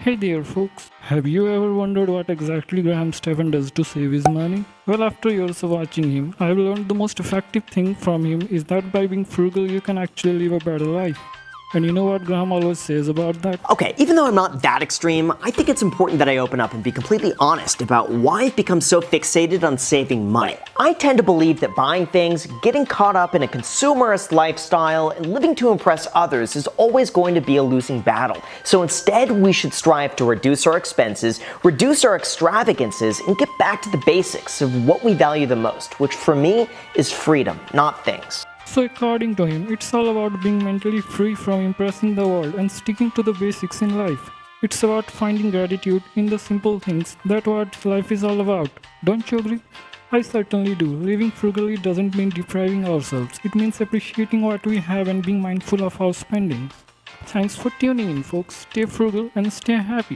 Hey there folks, have you ever wondered what exactly Stephan does to save his money? Well, after years of watching him, I've learned the most effective thing from him is that by being frugal you can actually live a better life. And you know what Graham always says about that? Okay, even though I'm not that extreme, I think it's important that I open up and be completely honest about why I've become so fixated on saving money. I tend to believe that buying things, getting caught up in a consumerist lifestyle, and living to impress others is always going to be a losing battle. So instead, we should strive to reduce our expenses, reduce our extravagances, and get back to the basics of what we value the most, which for me is freedom, not things. So according to him, it's all about being mentally free from impressing the world and sticking to the basics in life. It's about finding gratitude in the simple things. That's what life is all about. Don't you agree? I certainly do. Living frugally doesn't mean depriving ourselves. It means appreciating what we have and being mindful of our spending. Thanks for tuning in, folks. Stay frugal and stay happy.